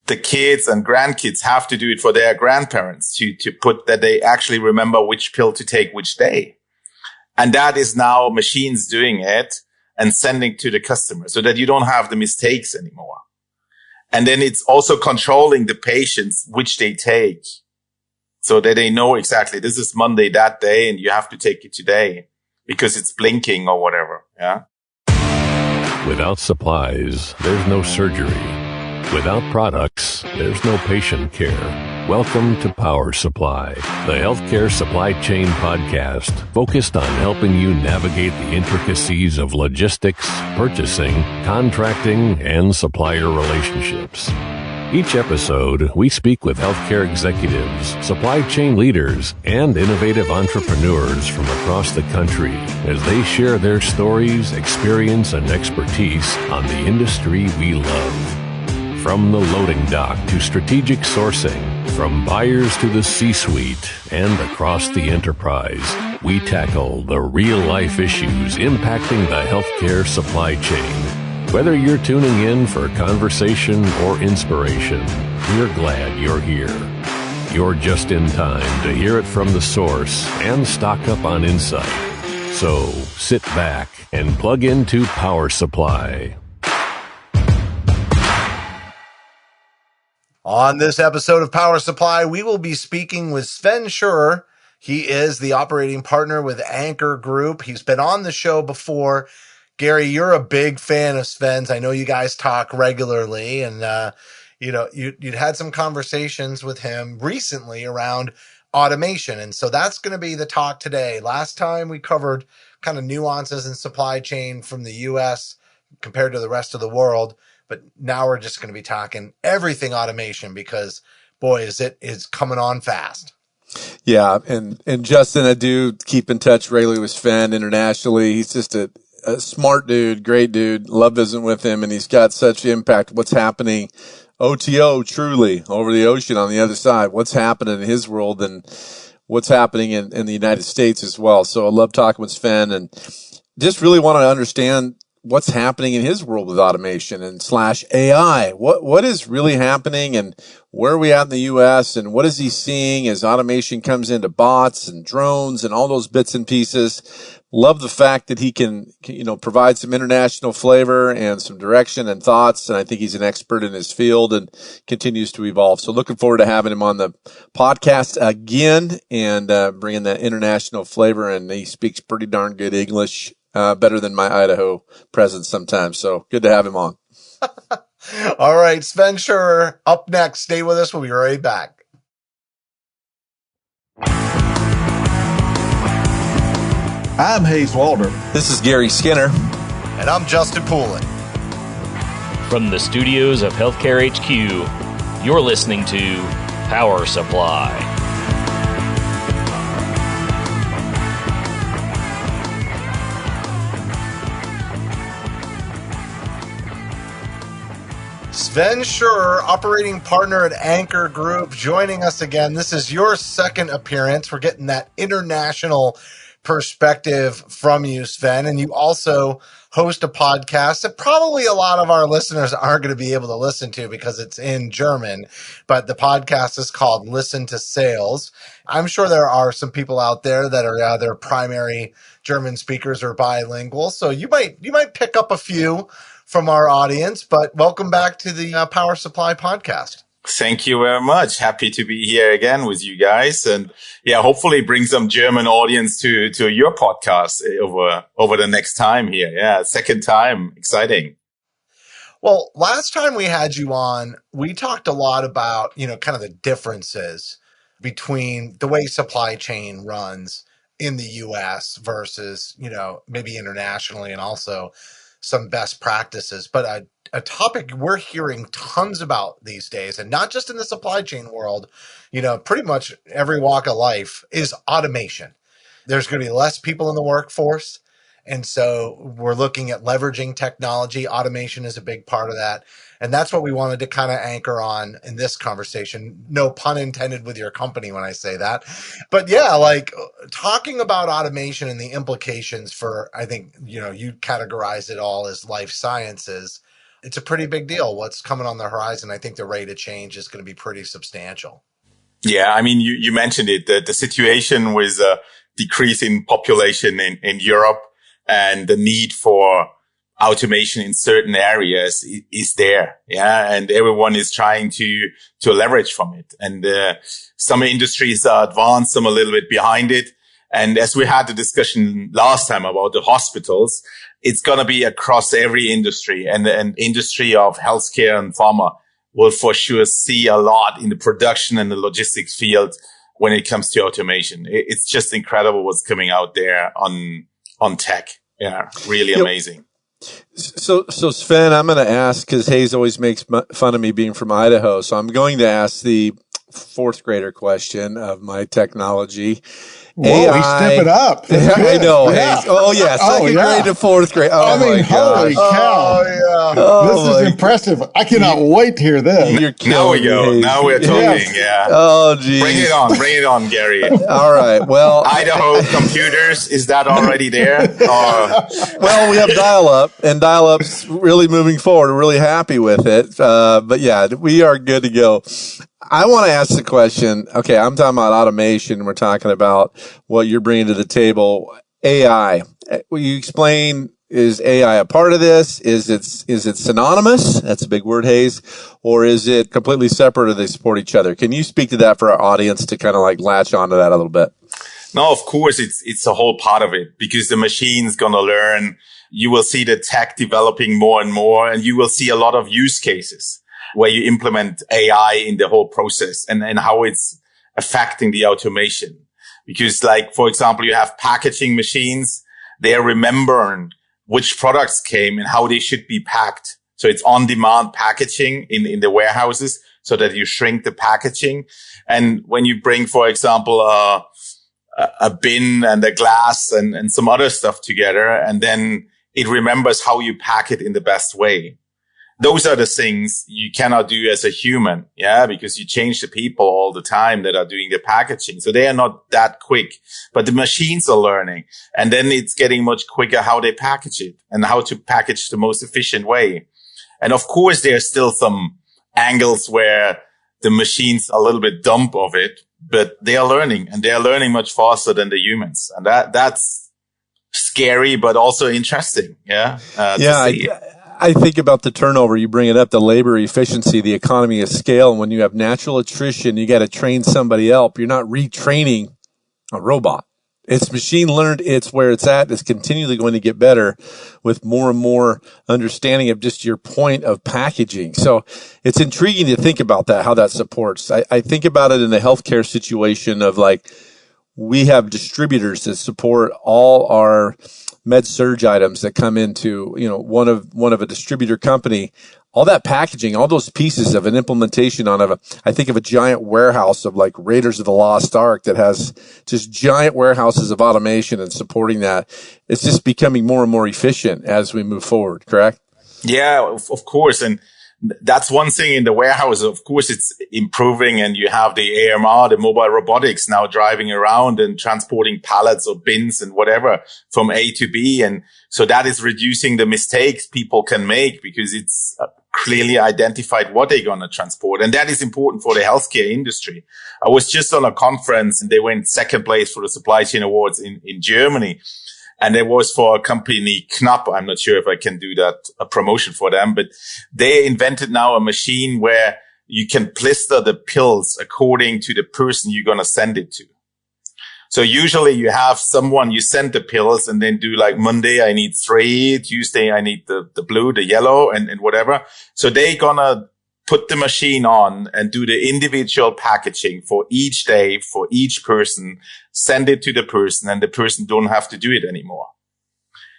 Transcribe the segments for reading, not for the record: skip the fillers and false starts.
the kids and grandkids have to do it for their grandparents to put that they actually remember which pill to take which day. And that is now machines doing it and sending to the customer so that you don't have the mistakes anymore. And then it's also controlling the patients, which they take, so that they know exactly this is Monday that day and you have to take it today because it's blinking or whatever. Yeah. Without supplies, there's no surgery. Without products, there's no patient care. Welcome to Power Supply, the healthcare supply chain podcast focused on helping you navigate the intricacies of logistics, purchasing, contracting, and supplier relationships. Each episode, we speak with healthcare executives, supply chain leaders, and innovative entrepreneurs from across the country as they share their stories, experience, and expertise on the industry we love. From the loading dock to strategic sourcing, from buyers to the C-suite, and across the enterprise, we tackle the real-life issues impacting the healthcare supply chain. Whether you're tuning in for conversation or inspiration, we're glad you're here. You're just in time to hear it from the source and stock up on insight. So sit back and plug into Power Supply. On this episode of Power Supply, we will be speaking with Sven Schürer. He is the operating partner with Anchor Group. He's been on the show before. Gary, you're a big fan of Sven's. I know you guys talk regularly, and you'd had some conversations with him recently around automation, and so that's going to be the talk today. Last time we covered kind of nuances in supply chain from the U.S. compared to the rest of the world. But now we're just going to be talking everything automation because, boy, is coming on fast. Yeah, and Justin, I do keep in touch regularly with Sven internationally. He's just a smart dude, great dude. Love visiting with him, and he's got such impact. What's happening, OTO, truly, over the ocean on the other side. What's happening in his world and what's happening in the United States as well. So I love talking with Sven and just really want to understand what's happening in his world with automation and /AI. What is really happening and where are we at in the U.S. and what is he seeing as automation comes into bots and drones and all those bits and pieces? Love the fact that he can provide some international flavor and some direction and thoughts. And I think he's an expert in his field and continues to evolve. So looking forward to having him on the podcast again and bringing that international flavor. And he speaks pretty darn good English. Better than my Idaho presence sometimes. So good to have him on. All right, Sven Schürer up next. Stay with us. We'll be right back. I'm Hayes Walder. This is Gary Skinner. And I'm Justin Poulin. From the studios of Healthcare HQ, you're listening to Power Supply. Sven Schürer, operating partner at Anchor Group, joining us again. This is your second appearance. We're getting that international perspective from you, Sven. And you also host a podcast that probably a lot of our listeners aren't going to be able to listen to because it's in German. But the podcast is called Listen to Sales. I'm sure there are some people out there that are either primary German speakers or bilingual. So you might pick up a few from our audience, but welcome back to the Power Supply podcast. Thank you very much. Happy to be here again with you guys. And yeah, hopefully bring some German audience to your podcast over the next time here. Yeah, second time. Exciting. Well, last time we had you on, we talked a lot about, kind of the differences between the way supply chain runs in the US versus, maybe internationally and also some best practices. But a topic we're hearing tons about these days, and not just in the supply chain world, pretty much every walk of life, is automation. There's going to be less people in the workforce. And so we're looking at leveraging technology. Automation is a big part of that. And that's what we wanted to kind of anchor on in this conversation. No pun intended with your company when I say that. But yeah, like talking about automation and the implications for, I think, you categorize it all as life sciences. it's a pretty big deal. What's coming on the horizon, I think the rate of change is going to be pretty substantial. Yeah, I mean, you mentioned it, the situation with a decrease in population in Europe and the need for automation in certain areas is there. Yeah. And everyone is trying to leverage from it. And, some industries are advanced, some a little bit behind it. And as we had the discussion last time about the hospitals, it's going to be across every industry, and the industry of healthcare and pharma will for sure see a lot in the production and the logistics field when it comes to automation. It's just incredible what's coming out there on tech. Yeah, really amazing. So Sven, I'm going to ask, because Hayes always makes fun of me being from Idaho. So I'm going to ask the fourth grader question of my technology. Whoa, AI, he's stepping up. I know, Yeah. Hayes. Oh, yeah. Second grade to fourth grade. Oh, I mean, my holy gosh. cow. yeah. Oh, This is impressive. I cannot wait to hear this. You're Now we killing go. me, Hayes. Now we're talking. Yeah. Oh, geez. Bring it on, Gary. All right. Well, Idaho computers, is that already there? well, we have dial-up, and dial-up's really moving forward. We're really happy with it. But yeah, we are good to go. I want to ask the question. Okay, I'm talking about automation. We're talking about what you're bringing to the table. AI. Will you explain, is AI a part of this? Is it synonymous? That's a big word, Hayes. Or is it completely separate, or they support each other? Can you speak to that for our audience to kind of like latch onto that a little bit? No, of course, it's a whole part of it, because the machine's going to learn. You will see the tech developing more and more, and you will see a lot of use cases where you implement AI in the whole process and how it's affecting the automation. Because, like, for example, you have packaging machines. They're remembering which products came and how they should be packed. So it's on-demand packaging in the warehouses so that you shrink the packaging. And when you bring, for example, a bin and a glass and some other stuff together, and then it remembers how you pack it in the best way. Those are the things you cannot do as a human. Yeah. Because you change the people all the time that are doing the packaging. So they are not that quick, but the machines are learning, and then it's getting much quicker how they package it and how to package the most efficient way. And of course, there's still some angles where the machines are a little bit dumb of it, but they are learning, and they are learning much faster than the humans. And that's scary, but also interesting. Yeah. I think about the turnover. You bring it up, the labor efficiency, the economy of scale. And when you have natural attrition, you got to train somebody else. You're not retraining a robot. It's machine learned. It's where it's at. It's continually going to get better with more and more understanding of just your point of packaging. So it's intriguing to think about that, how that supports. I think about it in the healthcare situation of, like, we have distributors that support all our med surge items that come into, one of a distributor company. All that packaging, all those pieces of an implementation I think of a giant warehouse of, like, Raiders of the Lost Ark that has just giant warehouses of automation and supporting that. It's just becoming more and more efficient as we move forward, correct? Yeah, of course. And that's one thing in the warehouse. Of course, it's improving, and you have the AMR, the mobile robotics, now driving around and transporting pallets or bins and whatever from A to B. And so that is reducing the mistakes people can make, because it's clearly identified what they're going to transport. And that is important for the healthcare industry. I was just on a conference, and they went second place for the supply chain awards in Germany. And it was for a company, Knapp. I'm not sure if I can do that, a promotion for them, but they invented now a machine where you can blister the pills according to the person you're going to send it to. So usually you have someone, you send the pills, and then do, like, Monday, I need 3, Tuesday, I need the blue, the yellow, and whatever. So they're going to put the machine on and do the individual packaging for each day, for each person, send it to the person, and the person don't have to do it anymore.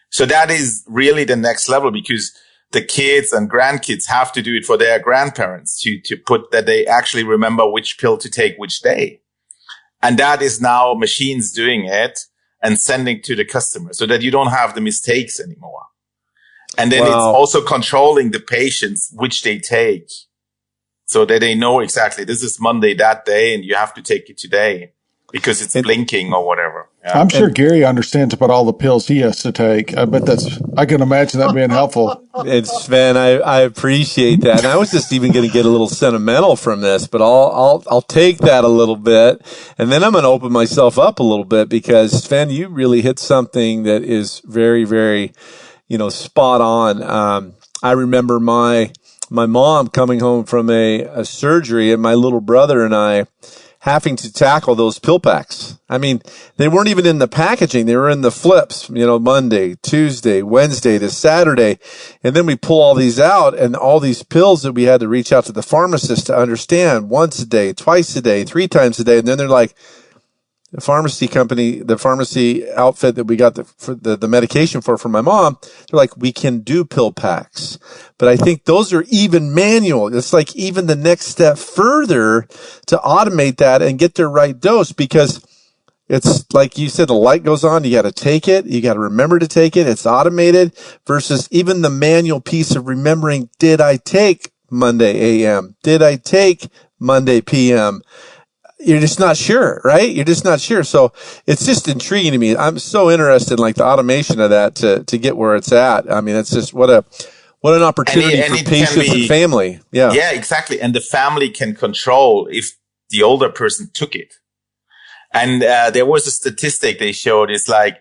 So that is really the next level, because the kids and grandkids have to do it for their grandparents to put that they actually remember which pill to take which day. And that is now machines doing it and sending to the customer, so that you don't have the mistakes anymore. And then It's also controlling the patients, which they take, so that they know exactly this is Monday that day and you have to take it today. because it's blinking or whatever. Yeah. I'm sure Gary understands about all the pills he has to take. I can imagine that being helpful. And Sven, I appreciate that. And I was just even going to get a little sentimental from this, but I'll take that a little bit, and then I'm going to open myself up a little bit, because Sven, you really hit something that is very, very, spot on. I remember my mom coming home from a surgery, and my little brother and I having to tackle those pill packs. I mean, they weren't even in the packaging. They were in the flips, Monday, Tuesday, Wednesday to Saturday. And then we pull all these out, and all these pills that we had to reach out to the pharmacist to understand once a day, twice a day, 3 times a day. And then they're like, the pharmacy outfit that we got the medication for my mom, they're like, we can do pill packs. But I think those are even manual. It's like even the next step further to automate that and get their right dose, because it's like you said, the light goes on, you got to take it, you got to remember to take it. It's automated versus even the manual piece of remembering, did I take Monday AM? Did I take Monday PM? You're just not sure, right? You're just not sure. So it's just intriguing to me. I'm so interested in like the automation of that to get where it's at. I mean, it's just what an opportunity for patients and family. Yeah. Yeah, exactly. And the family can control if the older person took it. And there was a statistic they showed. It's like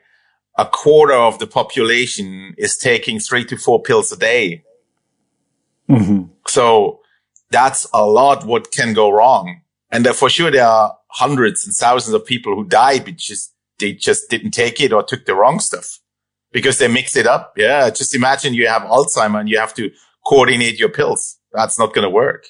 a quarter of the population is taking 3 to 4 pills a day. Mm-hmm. So that's a lot what can go wrong. And for sure, there are hundreds and thousands of people who died because they just didn't take it or took the wrong stuff because they mix it up. Yeah. Just imagine you have Alzheimer's and you have to coordinate your pills. That's not going to work.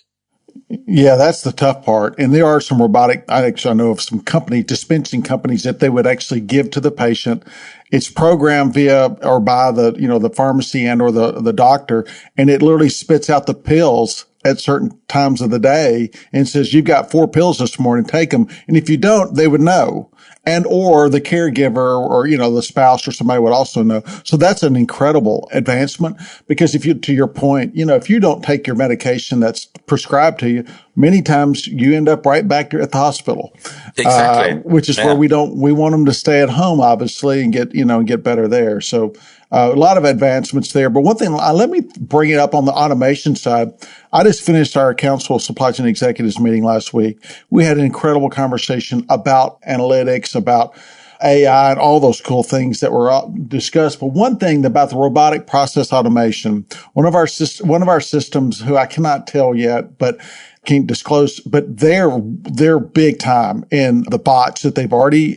Yeah, that's the tough part. And there are some I know of some dispensing companies that they would actually give to the patient. It's programmed via or by the pharmacy and or the doctor, and it literally spits out the pills at certain times of the day and says, you've got 4 pills this morning, take them. And if you don't, they would know. And or the caregiver or, the spouse or somebody would also know. So that's an incredible advancement, because to your point, if you don't take your medication that's prescribed to you, many times you end up right back at the hospital. Exactly. Which is where we want them to stay at home, obviously, and get better there. So, a lot of advancements there. But one thing, let me bring it up on the automation side. I just finished our Council of Supply Chain Executives meeting last week. We had an incredible conversation about analytics, about AI, and all those cool things that were discussed. But one thing about the robotic process automation, one of our systems, who I cannot tell yet, but can't disclose, but they're big time in the bots that they've already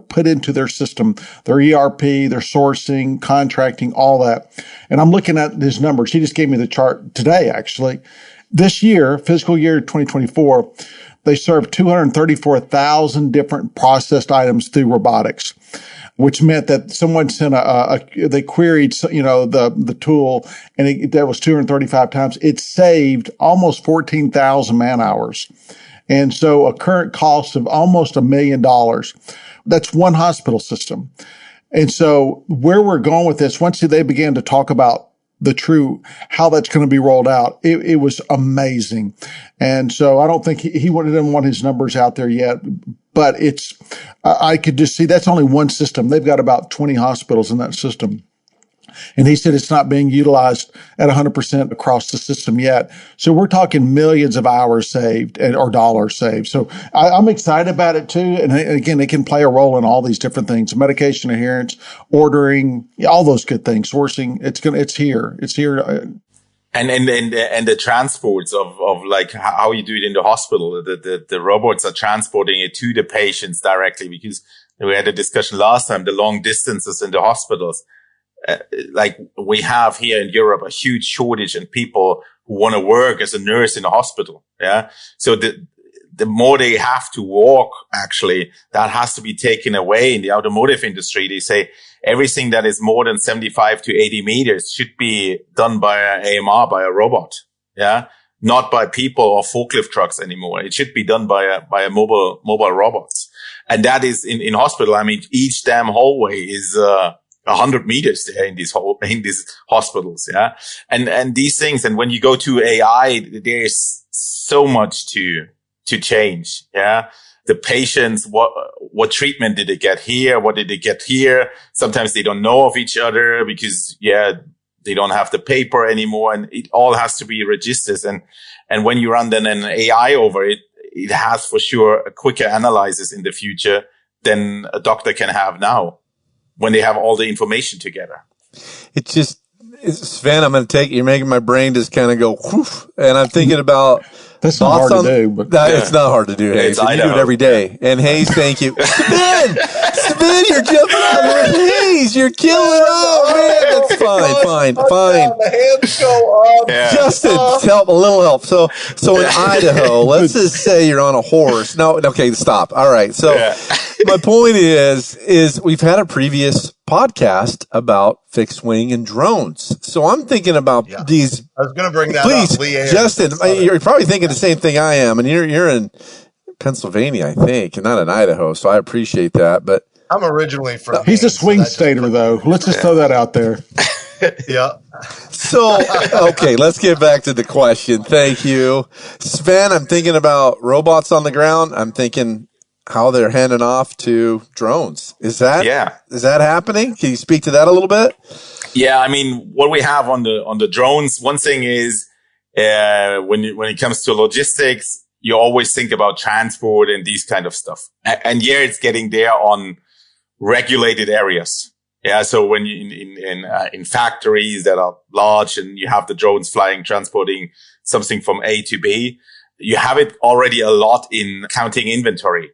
put into their system, their ERP, their sourcing, contracting, all that. And I'm looking at his numbers. He just gave me the chart today, actually. This year, fiscal year 2024, they served 234,000 different processed items through robotics, which meant that someone sent they queried, the tool, and that was 235 times. It saved almost 14,000 man hours. And so a current cost of almost $1 million. That's one hospital system. And so where we're going with this, once they began to talk about how that's going to be rolled out, it was amazing. And so I don't think he didn't want his numbers out there yet, but I could just see that's only one system. They've got about 20 hospitals in that system. And he said it's not being utilized at 100% across the system yet. So we're talking millions of hours saved or dollars saved. So I'm excited about it too. And again, it can play a role in all these different things: medication adherence, ordering, all those good things, sourcing. It's here. And the transports of like how you do it in the hospital, the robots are transporting it to the patients directly, because we had a discussion last time, the long distances in the hospitals. Like we have here in Europe, a huge shortage in people who want to work as a nurse in a hospital. Yeah. So the more they have to walk, actually, that has to be taken away. In the automotive industry, they say everything that is more than 75 to 80 meters should be done by an AMR, by a robot. Yeah. Not by people or forklift trucks anymore. It should be done by a mobile robots. And that is in hospital. I mean, each damn hallway is, 100 meters there in these hospitals. Yeah. And these things. And when you go to AI, there's so much to change. Yeah. the patients, what treatment did they get here? What did they get here? Sometimes they don't know of each other because, they don't have the paper anymore, and it all has to be registered. And when you run then an AI over it, it has for sure a quicker analysis in the future than a doctor can have now when they have all the information together. Sven, I'm going to take, you're making my brain just kind of go, whoof, and I'm thinking about, that's not hard to do, but it's not hard to do, Hayes. You do it every day. And Hayes, thank you. Sven, you're jumping on with Hayes. You're killing it. Oh, man. That's fine. The hands go up. Yeah. Justin, help, a little help. So in Idaho, let's just say you're on a horse. No, okay, stop. All right. So my point is we've had a previous podcast about fixed wing and drones. So I'm thinking about these. I was going to bring that up. Please, Justin, you're probably thinking the same thing I am, and you're in Pennsylvania, I think, and not in Idaho. So I appreciate that. But I'm originally from. He's a swing stater, though. Let's just throw that out there. Yeah. So, okay, let's get back to the question. Thank you. Sven, I'm thinking about robots on the ground. I'm thinking how they're handing off to drones. Is that happening? Can you speak to that a little bit? Yeah, I mean, what we have on the drones, one thing is when it comes to logistics, you always think about transport and these kind of stuff. And it's getting there on regulated areas. Yeah, so when you in factories that are large and you have the drones flying, transporting something from A to B, you have it already a lot in counting inventory.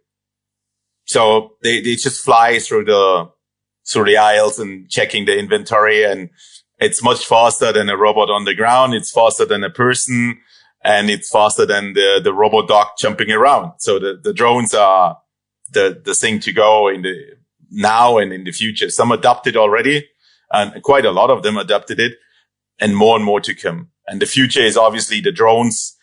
So they just fly through the aisles and checking the inventory, and it's much faster than a robot on the ground. It's faster than a person, and it's faster than the robot dog jumping around. So the drones are the thing to go in the now and in the future. Some adopted already, and quite a lot of them adopted it, and more to come. And the future is obviously the drones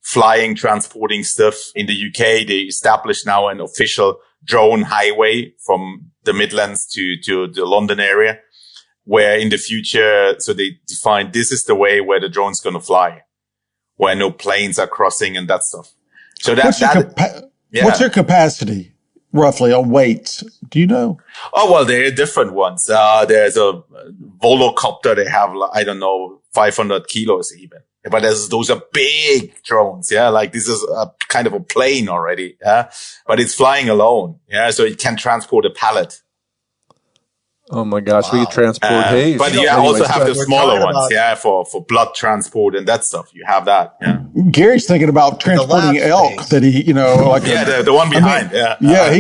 flying, transporting stuff. In the UK, they established now an official drone highway from the Midlands to the London area, where in the future, so they define this is the way where the drone's going to fly, where no planes are crossing and that stuff. So what's your capacity roughly on weights? Do you know? Oh, well, there are different ones. There's a volocopter. They have, 500 kilos even. But those are big drones. Yeah. Like this is a kind of a plane already. Yeah. But it's flying alone. Yeah. So it can transport a pallet. Oh my gosh, we could transport Hayes. But you also have the smaller ones, for blood transport and that stuff. You have that, Gary's thinking about transporting elk that he, the one behind,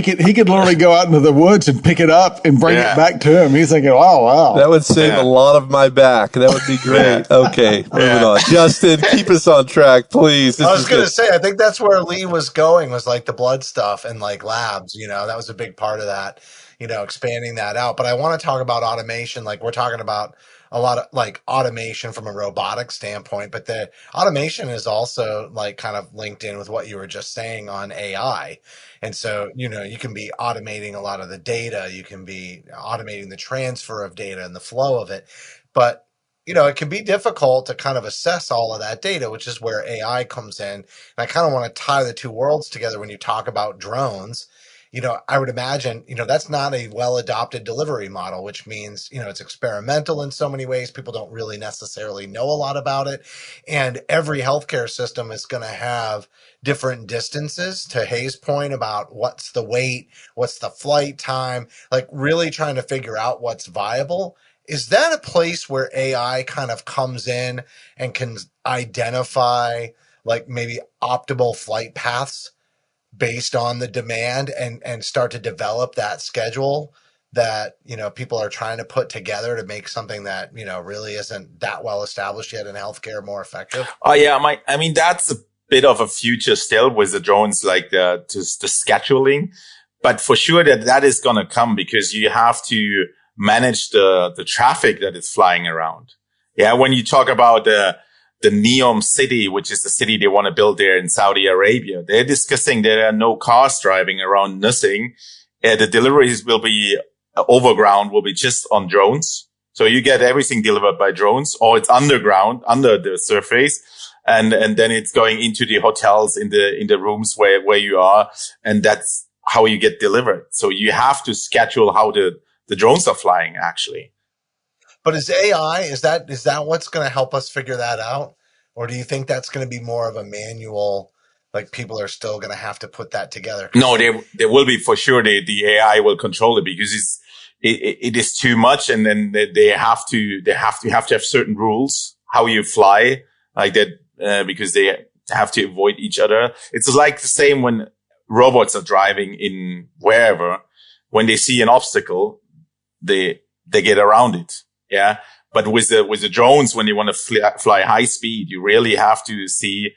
he could literally go out into the woods and pick it up and bring it back to him. He's thinking, oh wow, that would save a lot of my back. That would be great. Okay, moving on. Justin, keep us on track, please. I was going to say, I think that's where Lee was going, was like the blood stuff and like labs. That was a big part of that. Expanding that out. But I want to talk about automation. Like we're talking about a lot of like automation from a robotic standpoint, but the automation is also like kind of linked in with what you were just saying on AI. And so, you can be automating a lot of the data. You can be automating the transfer of data and the flow of it. But it can be difficult to kind of assess all of that data, which is where AI comes in. And I kind of want to tie the two worlds together when you talk about drones. I would imagine, that's not a well-adopted delivery model, which means, it's experimental in so many ways. People don't really necessarily know a lot about it. And every healthcare system is going to have different distances, to Hayes' point about what's the weight, what's the flight time, like really trying to figure out what's viable. Is that a place where AI kind of comes in and can identify like maybe optimal flight paths based on the demand and start to develop that schedule that, people are trying to put together to make something that, really isn't that well established yet in healthcare more effective? Oh yeah. I mean, that's a bit of a future still with the drones, like the scheduling, but for sure that is going to come because you have to manage the traffic that is flying around. Yeah. When you talk about the Neom city, which is the city they want to build there in Saudi Arabia, they're discussing there are no cars driving around, nothing. The deliveries will be overground, will be just on drones. So you get everything delivered by drones, or it's underground, under the surface. and then it's going into the hotels in the rooms where you are, and that's how you get delivered. So you have to schedule how the drones are flying actually. But is that what's going to help us figure that out? Or do you think that's going to be more of a manual, like people are still going to have to put that together? No, there will be for sure. The AI will control it because it is too much. And then they have to have certain rules, how you fly like that, because they have to avoid each other. It's like the same when robots are driving in wherever, when they see an obstacle, they get around it. Yeah. But with the drones, when you want to fly high speed, you really have to see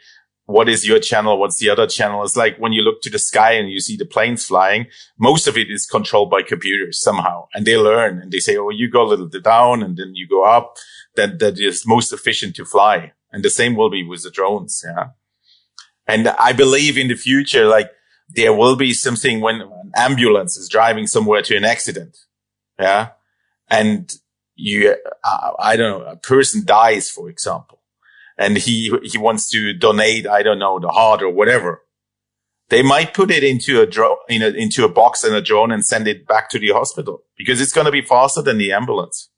what is your channel, what's the other channel. It's like when you look to the sky and you see the planes flying, most of it is controlled by computers somehow. And they learn and they say, oh, you go a little bit down and then you go up. That is most efficient to fly. And the same will be with the drones. Yeah. And I believe in the future, like there will be something when an ambulance is driving somewhere to an accident. Yeah. And I don't know, a person dies, for example, and he wants to donate, I don't know, the heart or whatever. They might put it into a drone, into a box and a drone and send it back to the hospital because it's going to be faster than the ambulance.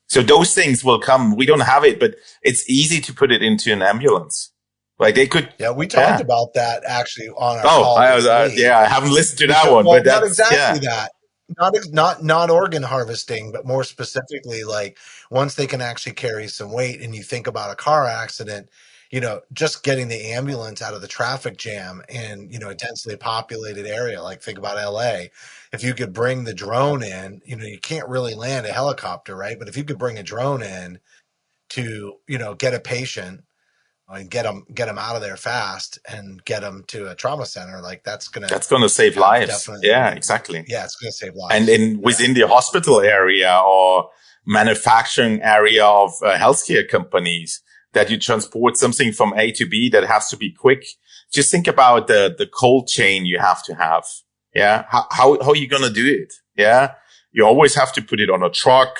So those things will come. We don't have it, but it's easy to put it into an ambulance. Like they could. Yeah, we talked about that actually on our call. I haven't listened to that one, but that's not exactly that. Not organ harvesting, but more specifically, like once they can actually carry some weight and you think about a car accident, just getting the ambulance out of the traffic jam in, a densely populated area, like think about LA. If you could bring the drone in, you can't really land a helicopter, right? But if you could bring a drone in to, get a patient and get them out of there fast and get them to a trauma center, like that's gonna save lives. Yeah, exactly. Yeah, it's gonna save lives. And within the hospital area or manufacturing area of healthcare companies, that you transport something from A to B that has to be quick. Just think about the cold chain you have to have. Yeah, how are you gonna do it? Yeah, you always have to put it on a truck.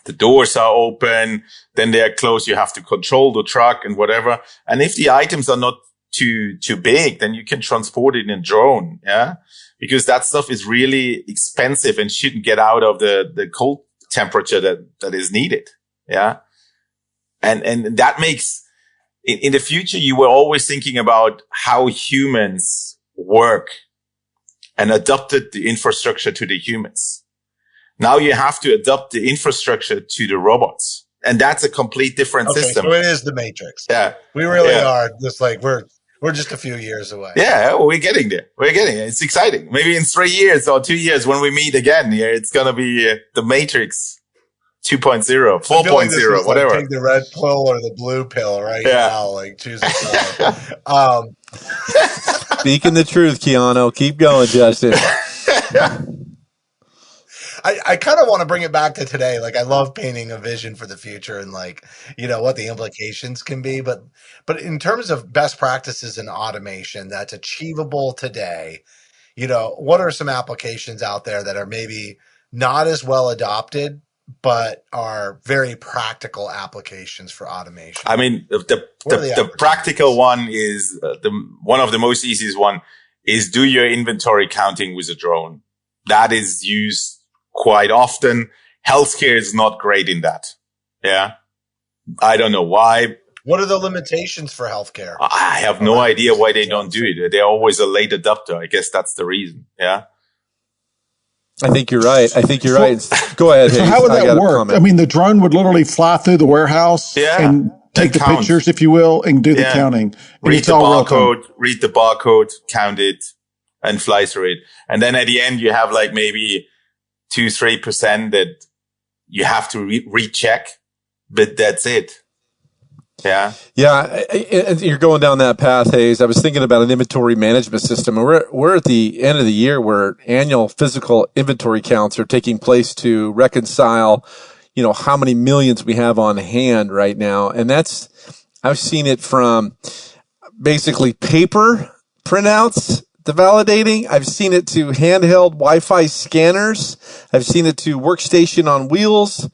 The doors are open, then they are closed. You have to control the truck and whatever. And if the items are not too big, then you can transport it in a drone. Yeah. Because that stuff is really expensive and shouldn't get out of the cold temperature that is needed. Yeah. And that makes in the future, you were always thinking about how humans work and adapted the infrastructure to the humans. Now you have to adapt the infrastructure to the robots. And that's a complete different system. So it is the Matrix. Yeah. We really are just like, we're just a few years away. Yeah, we're getting there. It's exciting. Maybe in 3 years or 2 years when we meet again, it's going to be the Matrix 2.0, 4.0, whatever. Like take the red pill or the blue pill now. Like choose a side. Speaking the truth, Keanu. Keep going, Justin. I kind of want to bring it back to today. Like I love painting a vision for the future and like, what the implications can be. But in terms of best practices in automation that's achievable today, what are some applications out there that are maybe not as well adopted, but are very practical applications for automation? I mean, the practical one is one of the most easiest one is do your inventory counting with a drone. That is used quite often. Healthcare is not great in that. Yeah. I don't know why. What are the limitations for healthcare? I have no idea why they don't do it. They're always a late adopter. I guess that's the reason. Yeah. I think you're right. Go ahead. So how would that work? I mean, the drone would literally fly through the warehouse and take the pictures, if you will, and do the counting. Read the barcode, count it, and fly through it. And then at the end, you have like maybe 2-3% that you have to recheck, but that's it. Yeah. Yeah. You're going down that path, Hayes. I was thinking about an inventory management system, and we're at the end of the year where annual physical inventory counts are taking place to reconcile, how many millions we have on hand right now. And I've seen it from basically paper printouts to validating. I've seen it to handheld Wi-Fi scanners. I've seen it to workstation on wheels.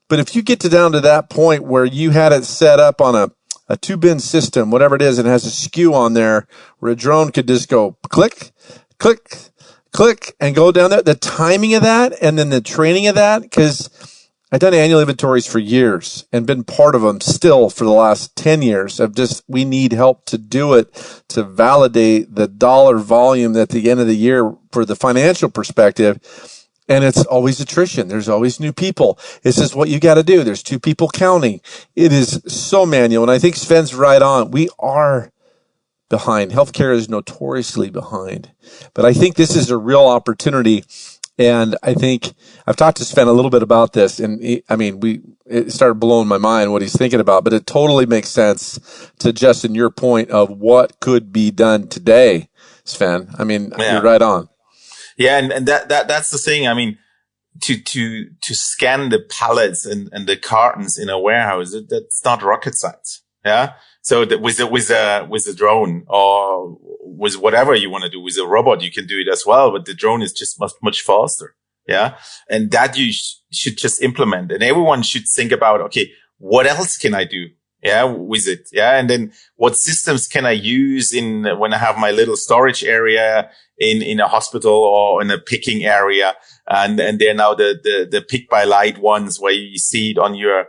But if you get down to that point where you had it set up on a 2-bin system, whatever it is, and it has a SKU on there where a drone could just go click, click, click, and go down there, the timing of that and then the training of that, because I've done annual inventories for years and been part of them still for the last 10 years of just, we need help to do it, to validate the dollar volume at the end of the year for the financial perspective. And it's always attrition. There's always new people. This is what you got to do. There's 2 people counting. It is so manual. And I think Sven's right on. We are behind. Healthcare is notoriously behind. But I think this is a real opportunity. And I think I've talked to Sven a little bit about this. And it started blowing my mind what he's thinking about. But it totally makes sense to Justin, your point of what could be done today, Sven. I mean, You're right on. Yeah, and that's the thing. I mean, to scan the pallets and the cartons in a warehouse, that's not rocket science. Yeah. So with a drone or with whatever you want to do with a robot, you can do it as well. But the drone is just much faster. Yeah. And that you should just implement, and everyone should think about, okay, what else can I do? Yeah, with it. Yeah. And then what systems can I use when I have my little storage area in a hospital or in a picking area? And they're now the pick by light ones where you see it on your,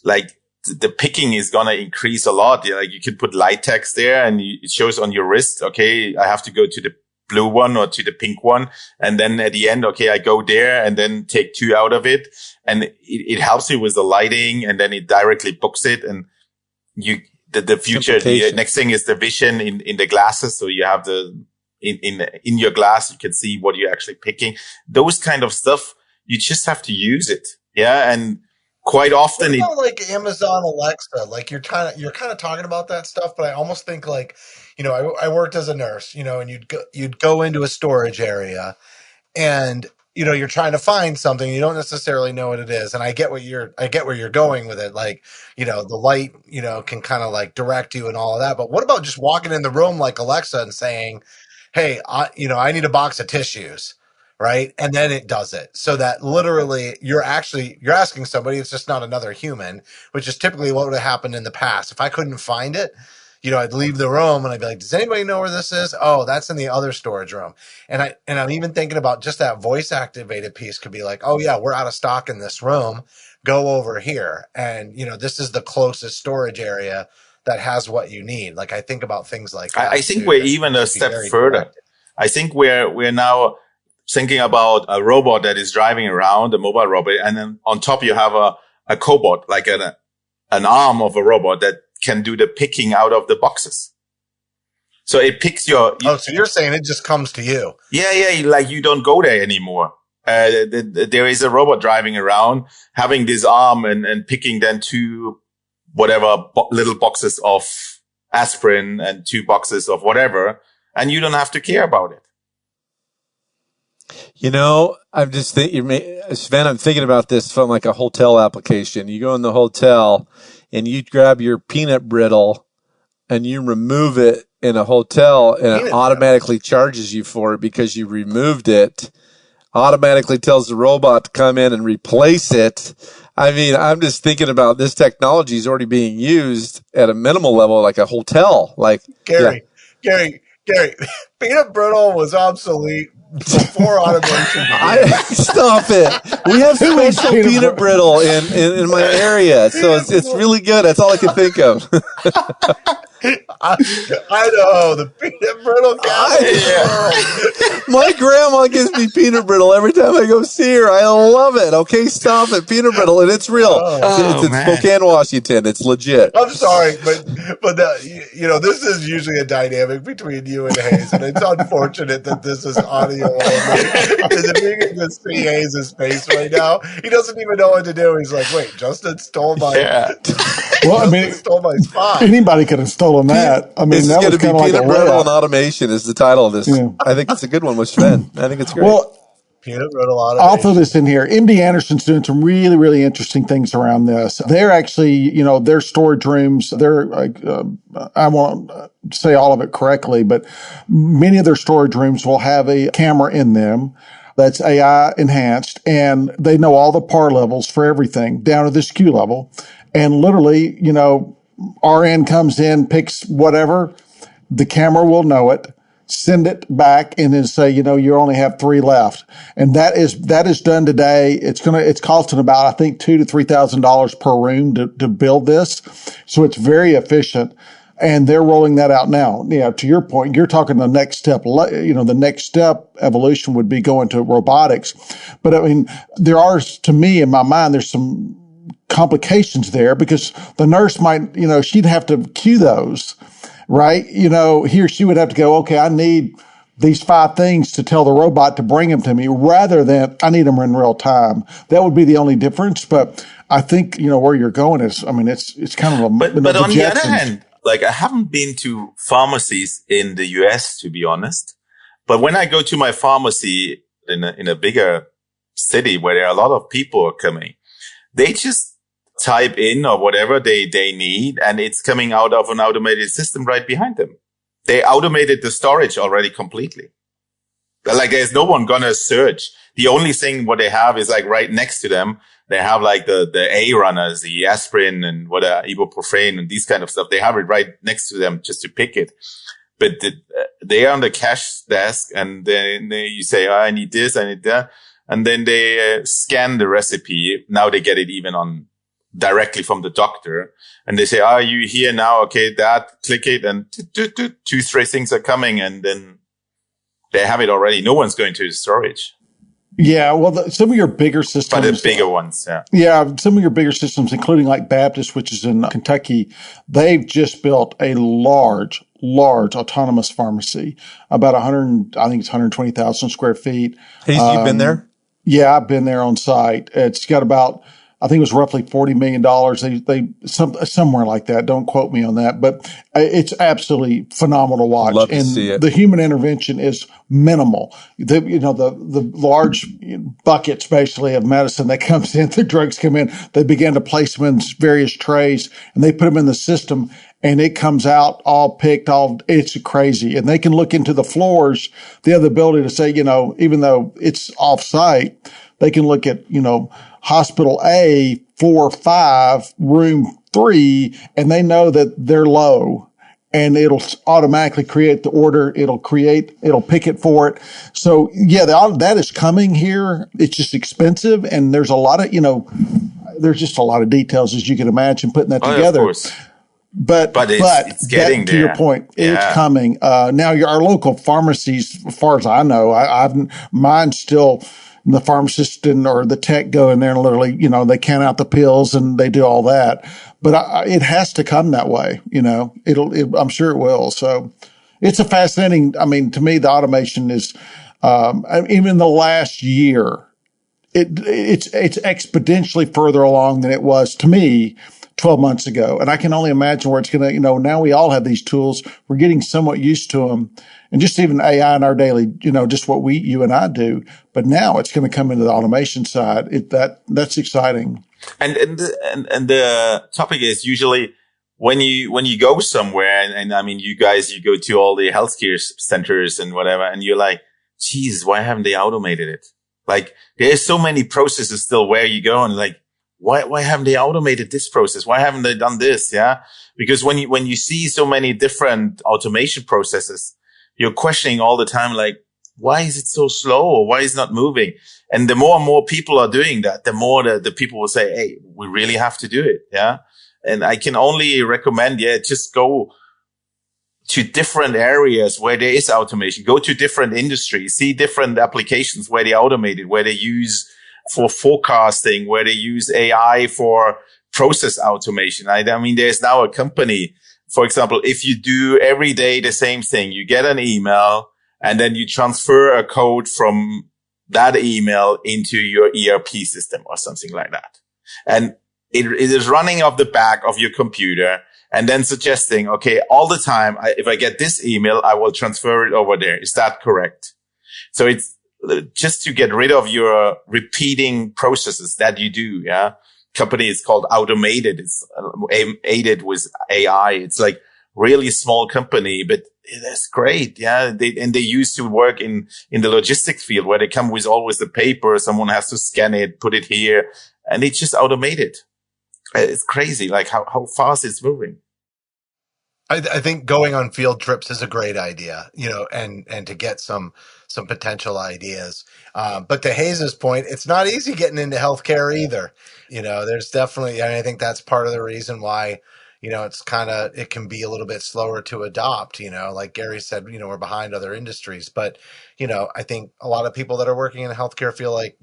like, the picking is going to increase a lot. Yeah, like you can put light text there and it shows on your wrist. Okay, I have to go to the blue one or to the pink one. And then at the end, okay, I go there and then take 2 out of it. And it helps you with the lighting, and then it directly books it. And the future, the next thing is the vision in the glasses. So you have in your glass, you can see what you're actually picking. Those kind of stuff, you just have to use it. Yeah. And quite often like Amazon Alexa, like you're kind of talking about that stuff, but I almost think like, I worked as a nurse, and you'd go into a storage area and, you're trying to find something. You don't necessarily know what it is. And I get where you're going with it. Like, the light, can kind of like direct you and all of that. But what about just walking in the room like Alexa and saying, hey, I need a box of tissues, right? And then it does it. So that literally you're asking somebody, it's just not another human, which is typically what would have happened in the past. If I couldn't find it, I'd leave the room and I'd be like, does anybody know where this is? Oh, that's in the other storage room. And I'm even thinking about just that voice activated piece could be like, oh yeah, we're out of stock in this room. Go over here. And, this is the closest storage area that has what you need. Like I think about things like that. I think we're even a step further. I think we're now thinking about a robot that is driving around, a mobile robot, and then on top you have a cobot, like an arm of a robot that can do the picking out of the boxes. So it picks so you're saying it just comes to you? Yeah. Like you don't go there anymore. There is a robot driving around, having this arm and picking then 2 whatever little boxes of aspirin and 2 boxes of whatever, and you don't have to care about it. I'm just Sven, I'm thinking about this from like a hotel application. You go in the hotel and you grab your peanut brittle and you remove it in a hotel, and it automatically charges you for it because you removed it. Automatically tells the robot to come in and replace it. I mean, I'm just thinking about this technology is already being used at a minimal level, like a hotel. Like Gary, peanut brittle was obsolete before automation. Stop it. We have special peanut brittle in my area, so it's really good. That's all I can think of. I know the peanut brittle guy. My grandma gives me peanut brittle every time I go see her. I love it. Okay, stop it. Peanut brittle, and it's real. It's in Spokane, Washington. It's legit. I'm sorry, but this is usually a dynamic between you and Hayes, and it's unfortunate that this is audio only. Because if you can just see Hayes' face right now, he doesn't even know what to do. He's like, "Wait, Justin stole my." Yeah. Stole my spot. Anybody could have stolen that. I mean, that was kind of like Peanut Brittle and Automation is the title of this. Yeah. I think it's a good one with Sven. I think it's great. Well, peanut brittle automation. I'll throw this in here. MD Anderson's doing some really, really interesting things around this. They're actually, their storage rooms, I won't say all of it correctly, but many of their storage rooms will have a camera in them. that's AI enhanced, and they know all the par levels for everything down to the SKU level. And literally, RN comes in, picks whatever, the camera will know it, send it back, and then say, you only have 3 left. And that is done today. It's costing about, I think, $2,000 to $3,000 per room to build this. So it's very efficient. And they're rolling that out now. To your point, you're talking the next step. The next step evolution would be going to robotics. But I mean, there are, to me, in my mind, there's some complications there because the nurse might, she'd have to queue those, right? He or she would have to go, okay, I need these 5 things to tell the robot to bring them to me rather than I need them in real time. That would be the only difference. But I think, where you're going is, I mean, it's kind of a, but on the other hand, like I haven't been to pharmacies in the US, to be honest. But when I go to my pharmacy in a bigger city where there are a lot of people coming, they just type in or whatever they need, and it's coming out of an automated system right behind them. They automated the storage already completely. Like there's no one gonna search. The only thing what they have is like right next to them, they have like the A runners, the aspirin and ibuprofen and these kind of stuff. They have it right next to them just to pick it. But they are on the cash desk, and then you say, oh, I need this, I need that. And then they scan the recipe. Now they get it even on directly from the doctor. And they say, are you here now? Okay, that, click it, and 2, 3 things are coming. And then they have it already. No one's going to the storage. Yeah, well, some of your bigger systems. But the bigger ones, yeah. Yeah, some of your bigger systems, including like Baptist, which is in Kentucky, they've just built a large autonomous pharmacy, about 120,000 square feet. Hayes, you've been there? Yeah, I've been there on site. It's got about, I think it was roughly $40 million. Somewhere like that. Don't quote me on that, but it's absolutely phenomenal to watch. Love to see it. The human intervention is minimal. The large buckets basically of medicine that comes in, the drugs come in, they begin to place them in various trays and they put them in the system and it comes out all picked, it's crazy. And they can look into the floors. They have the ability to say, even though it's off site, they can look at, Hospital A, 4-5, room 3, and they know that they're low, and it'll automatically create the order. It'll pick it for it. So yeah, that is coming here. It's just expensive, and there's a lot of, there's just a lot of details, as you can imagine, putting that together. Of course. But it's getting there. To your point, it's coming. Now our local pharmacies, as far as I know, mine's still, the pharmacist or the tech go in there and literally, they count out the pills and they do all that. But it has to come that way, I'm sure it will. So it's a fascinating, to me, the automation is, even the last year, it's exponentially further along than it was to me 12 months ago. And I can only imagine where it's going to, now we all have these tools. We're getting somewhat used to them. And just even AI in our daily, just what you and I do. But now it's going to come into the automation side. That's exciting. And the topic is usually when you go somewhere, and I mean, you go to all the healthcare centers and whatever, and you're like, geez, why haven't they automated it? Like, there's so many processes still where you go and like, why haven't they automated this process? Why haven't they done this? Yeah. Because when you see so many different automation processes, you're questioning all the time, like, why is it so slow? Or why is it not moving? And the more and more people are doing that, the more the people will say, hey, we really have to do it. Yeah. And I can only recommend, just go to different areas where there is automation, go to different industries, see different applications where they automate it, where they use for forecasting, where they use AI for process automation. I mean, there's now a company, for example, if you do every day the same thing, you get an email and then you transfer a code from that email into your ERP system or something like that. And it is running off the back of your computer and then suggesting, okay, all the time, if I get this email, I will transfer it over there. Is that correct? So it's just to get rid of your repeating processes that you do. Yeah. Company is called Automated. It's aided with AI. It's like really small company, but That's great. Yeah. They used to work in the logistics field where they come with always the paper. Someone has to scan it, put it here, and it's just automated. It's crazy. Like how fast it's moving. I think going on field trips is a great idea, and to get some potential ideas. But to Hayes's point, it's not easy getting into healthcare either. There's definitely, and I think that's part of the reason why, it can be a little bit slower to adopt, like Gary said, we're behind other industries. But, I think a lot of people that are working in the healthcare feel like,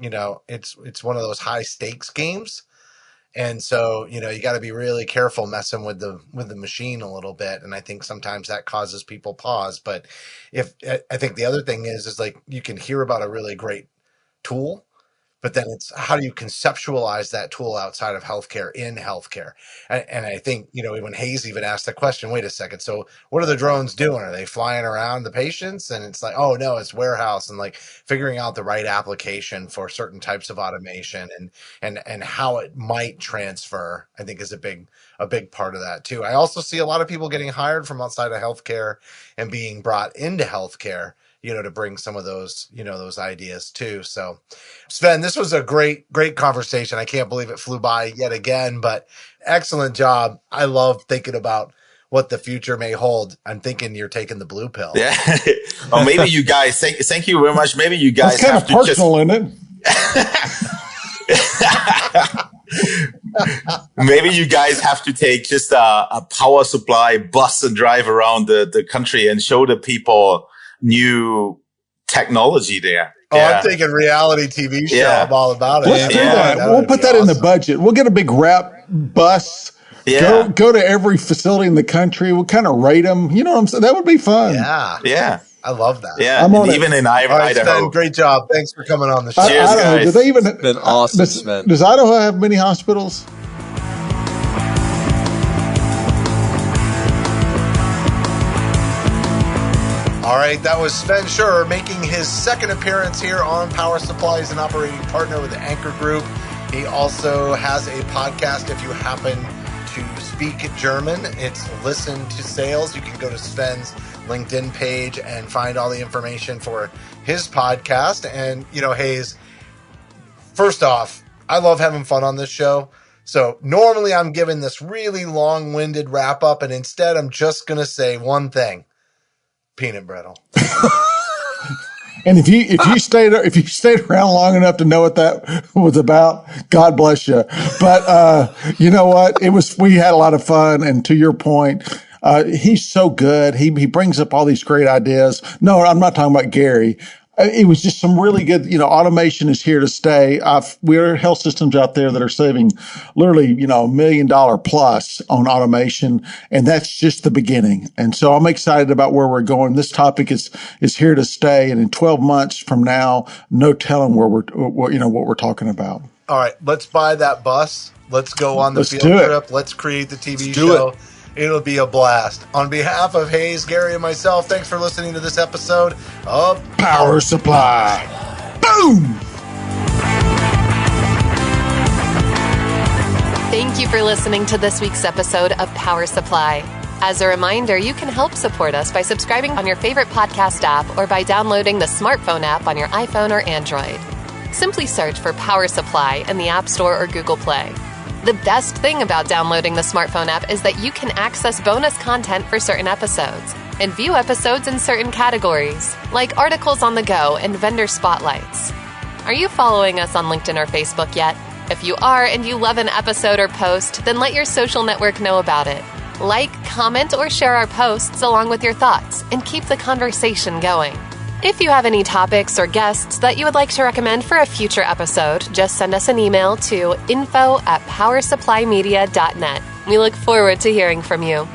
it's one of those high stakes games. And so, you got to be really careful messing with the machine a little bit. And I think sometimes that causes people pause. But I think the other thing is like you can hear about a really great tool, but then it's how do you conceptualize that tool outside of healthcare in healthcare? And I think, when Hayes even asked the question, wait a second, so what are the drones doing? Are they flying around the patients? And it's like, oh no, it's warehouse, and like figuring out the right application for certain types of automation and how it might transfer, I think is a big part of that too. I also see a lot of people getting hired from outside of healthcare and being brought into healthcare, to bring some of those, those ideas too. So Sven, this was a great conversation. I can't believe it flew by yet again, but excellent job. I love thinking about what the future may hold. I'm thinking you're taking the blue pill. Yeah. Or maybe you guys, thank you very much. Maybe you guys have to personal just, in it. Maybe you guys have to take just a power supply bus and drive around the country and show the people new technology there. Oh, yeah. I'm thinking reality TV show. Yeah. I'm all about it. Let's do that. We'll put that awesome in the budget. We'll get a big wrap bus. Yeah. Go to every facility in the country. We'll kind of rate them. You know what I'm saying? That would be fun. Yeah. Yeah. I love that. Yeah. And even in Idaho. Sven, great job. Thanks for coming on the show. Cheers, guys. Do they even, it's been awesome, Sven. Does Idaho have many hospitals? All right, that was Sven Schürer making his second appearance here on Power Supply as an operating partner with the Anchor Group. He also has a podcast if you happen to speak German. It's Listen to Sales. You can go to Sven's LinkedIn page and find all the information for his podcast. And, Hayes, first off, I love having fun on this show. So normally I'm giving this really long-winded wrap-up, and instead I'm just going to say one thing. Peanut brittle. And if you stayed around long enough to know what that was about, God bless you. But you know what? We had a lot of fun. And to your point, he's so good. He brings up all these great ideas. No, I'm not talking about Gary. It was just some really good, automation is here to stay. We're health systems out there that are saving literally, $1 million plus on automation. And that's just the beginning. And so I'm excited about where we're going. This topic is here to stay. And in 12 months from now, no telling what we're talking about. All right. Let's buy that bus. Let's go on the field trip. Let's create the TV show. It'll be a blast. On behalf of Hayes, Gary, and myself, thanks for listening to this episode of Power Supply. Boom! Thank you for listening to this week's episode of Power Supply. As a reminder, you can help support us by subscribing on your favorite podcast app or by downloading the smartphone app on your iPhone or Android. Simply search for Power Supply in the App Store or Google Play. The best thing about downloading the smartphone app is that you can access bonus content for certain episodes and view episodes in certain categories, like articles on the go and vendor spotlights. Are you following us on LinkedIn or Facebook yet? If you are and you love an episode or post, then let your social network know about it. Like, comment, or share our posts along with your thoughts and keep the conversation going. If you have any topics or guests that you would like to recommend for a future episode, just send us an email to info@powersupplymedia.net. We look forward to hearing from you.